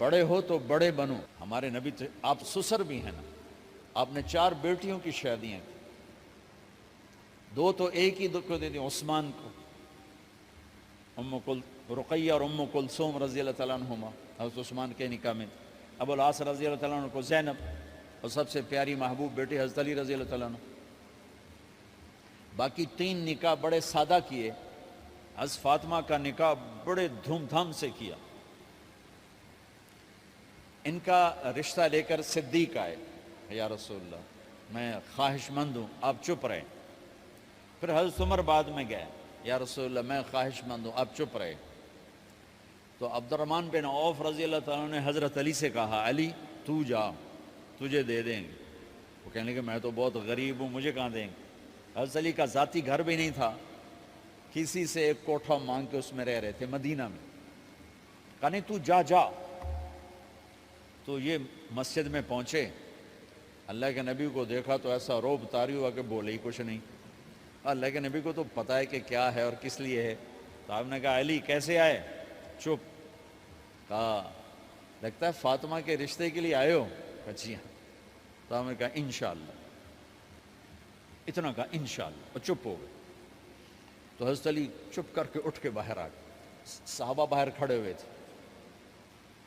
بڑے ہو تو بڑے بنو. ہمارے نبی آپ سسر بھی ہیں نا, آپ نے 4 بیٹیوں کی شادیاں کی, 2 تو ایک ہی کو دے دی عثمان کو, رقیہ اور ام کلثوم رضی اللہ تعالیٰ عنہما, حضرت عثمان کے نکاح میں, ابو العاص رضی اللہ تعالیٰ عنہ کو زینب, اور سب سے پیاری محبوب بیٹی حضرت علی رضی اللہ تعالیٰ عنہ. باقی 3 نکاح بڑے سادہ کیے. حضرت فاطمہ کا نکاح بڑے دھوم دھام سے کیا. ان کا رشتہ لے کر صدیق آئے, یا رسول اللہ میں خواہش مند ہوں, آپ چپ رہے. پھر حضرت عمر بعد میں گئے, یا رسول اللہ میں خواہش مند ہوں, آپ چپ رہے. تو عبد الرحمن بن عوف رضی اللہ تعالیٰ نے حضرت علی سے کہا, علی تو جا, تجھے دے دیں گے. وہ کہنے لگے میں تو بہت غریب ہوں, مجھے کہاں دیں گے. حضرت علی کا ذاتی گھر بھی نہیں تھا, کسی سے ایک کوٹھا مانگ کے اس میں رہ رہے تھے مدینہ میں. کہا نہیں تو جا جا. تو یہ مسجد میں پہنچے, اللہ کے نبی کو دیکھا تو ایسا روب طاری ہوا کہ بولے ہی کچھ نہیں. اللہ کے نبی کو تو پتہ ہے کہ کیا ہے اور کس لیے ہے. تو آپ نے کہا علی کیسے آئے؟ چپ. کہا لگتا ہے فاطمہ کے رشتے کے لیے آئے ہو. کہا جی ہاں. تو آپ نے کہا انشاءاللہ, اتنا کہا انشاءاللہ, اور چپ ہو گئے. تو حضرت علی چپ کر کے اٹھ کے باہر آ گئے. صحابہ باہر کھڑے ہوئے تھے.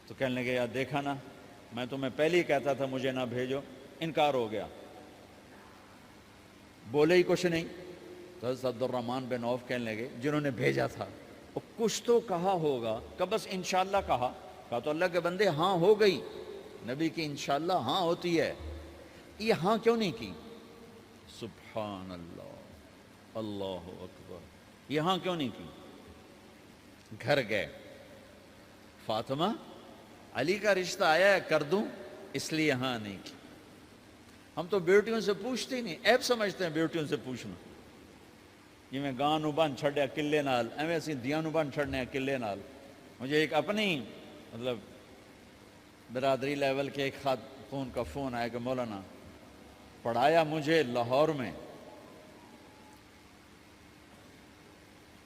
تو کہنے لگے یار دیکھا نا, میں تمہیں پہلے ہی کہتا تھا مجھے نہ بھیجو, انکار ہو گیا, بولے ہی کچھ نہیں. تو حضرت عبد الرحمن بن عوف کہنے لگے جنہوں نے بھیجا تھا, وہ کچھ تو کہا ہوگا, کہ بس انشاءاللہ کہا. کہا تو اللہ کے بندے ہاں ہو گئی, نبی کی انشاءاللہ ہاں ہوتی ہے, یہ ہاں کیوں نہیں کی؟ سبحان اللہ, اللہ اکبر, یہ ہاں کیوں نہیں کی؟ گھر گئے, فاطمہ علی کا رشتہ آیا ہے کر دوں, اس لیے ہاں نہیں کی. ہم تو بیٹیوں سے پوچھتے ہی نہیں, عیب سمجھتے ہیں بیٹیوں سے پوچھنا. جی میں گاں نو بن چھڑیا قلعے نال, ایویں اسی دیاں نو بن چھڑنے قلعے نال. مجھے ایک اپنی مطلب برادری لیول کے ایک خاتون کا فون آیا کہ مولانا پڑھایا مجھے لاہور میں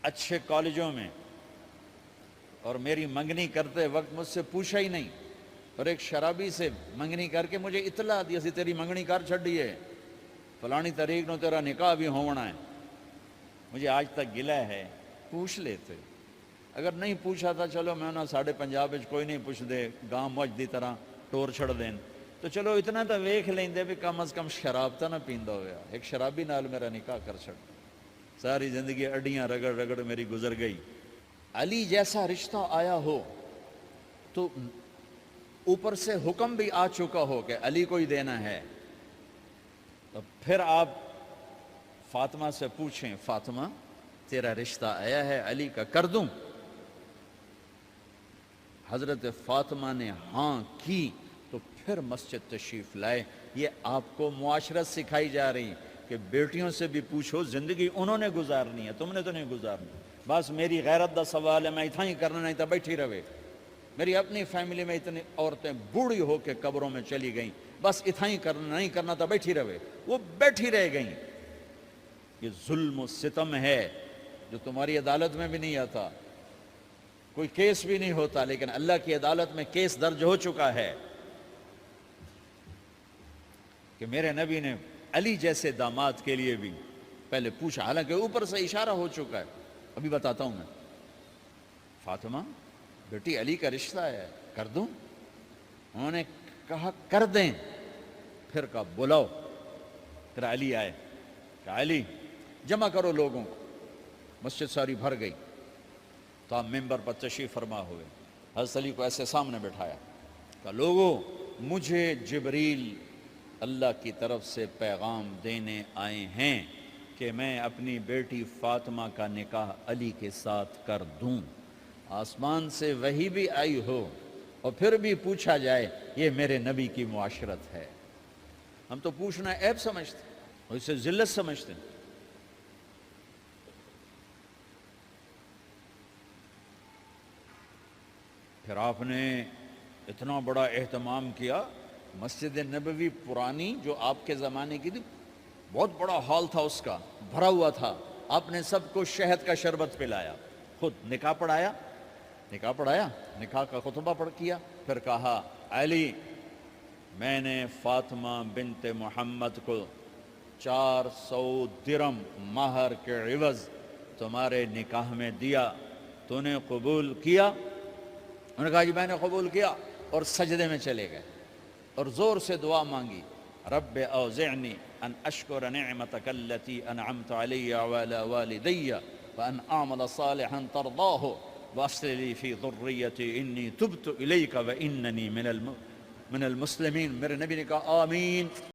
اچھے کالجوں میں, اور میری منگنی کرتے وقت مجھ سے پوچھا ہی نہیں, اور ایک شرابی سے منگنی کر کے مجھے اطلاع دی سی تیری منگنی کر چھڑی ہے, فلانی تاریخ نو تیرا نکاح بھی ہونا ہے. مجھے آج تک گلہ ہے, پوچھ لیتے. اگر نہیں پوچھا تھا چلو میں نہ ساڑھے پنجاب کوئی نہیں پوچھ دے, گاں مجھ دی طرح ٹور چھڑ دین, تو چلو اتنا تو ویکھ لیندے بھی کم از کم شراب تو نہ پیندا ہویا. ایک شرابی نال میرا نکاح کر چھڑ, ساری زندگی اڈیاں رگڑ رگڑ میری گزر گئی. علی جیسا رشتہ آیا ہو تو اوپر سے حکم بھی آ چکا ہو کہ علی کو ہی دینا ہے, تو پھر آپ فاطمہ سے پوچھیں فاطمہ تیرا رشتہ آیا ہے علی کا, کر دوں؟ حضرت فاطمہ نے ہاں کی تو پھر مسجد تشریف لائے. یہ آپ کو معاشرت سکھائی جا رہی کہ بیٹیوں سے بھی پوچھو, زندگی انہوں نے گزارنی ہے, تم نے تو نہیں گزارنی. بس میری غیرت دا سوال ہے, میں اتنا ہی کرنا نہیں تو بیٹھی رہے. میری اپنی فیملی میں اتنی عورتیں بوڑھی ہو کے قبروں میں چلی گئیں, بس اتنا ہی کرنا نہیں کرنا تو بیٹھی رہے. وہ بیٹھی رہ گئیں. یہ ظلم و ستم ہے جو تمہاری عدالت میں بھی نہیں آتا, کوئی کیس بھی نہیں ہوتا, لیکن اللہ کی عدالت میں کیس درج ہو چکا ہے کہ میرے نبی نے علی جیسے داماد کے لیے بھی پہلے پوچھا, حالانکہ اوپر سے اشارہ ہو چکا ہے. ابھی بتاتا ہوں میں. فاطمہ بیٹی علی کا رشتہ ہے, کر دوں؟ انہوں نے کہا کر دیں. پھر کہا بلاؤ. پھر علی آئے, کہا علی جمع کرو لوگوں کو. مسجد ساری بھر گئی. تو آپ ممبر پر تشریف فرما ہوئے. حضرت علی کو ایسے سامنے بٹھایا, کہا لوگوں مجھے جبریل اللہ کی طرف سے پیغام دینے آئے ہیں کہ میں اپنی بیٹی فاطمہ کا نکاح علی کے ساتھ کر دوں. آسمان سے وحی بھی آئی ہو اور پھر بھی پوچھا جائے, یہ میرے نبی کی معاشرت ہے. ہم تو پوچھنا عیب سمجھتے اور اسے ذلت سمجھتے ہیں. پھر آپ نے اتنا بڑا اہتمام کیا. مسجد نبوی پرانی جو آپ کے زمانے کی تھی, بہت بڑا ہال تھا, اس کا بھرا ہوا تھا. آپ نے سب کو شہد کا شربت پلایا, خود نکاح پڑھایا, نکاح پڑھایا، نکاح کا خطبہ پڑھ کیا، پھر کہا علی میں نے فاطمہ بنت محمد کو 400 درم مہر کے عوض تمہارے نکاح میں دیا، تو نے قبول کیا؟ انہوں نے کہا جی میں نے قبول کیا، اور سجدے میں چلے گئے اور زور سے دعا مانگی، رب اوزعنی ان اشکر نعمتک التی انعمت علی وعلی والدی وان اعمل صالحا ترضاہ واصلح لی فی ذریتی انی تبت الیک واننی من المسلمین۔ میرے نبی نے کہا آمین۔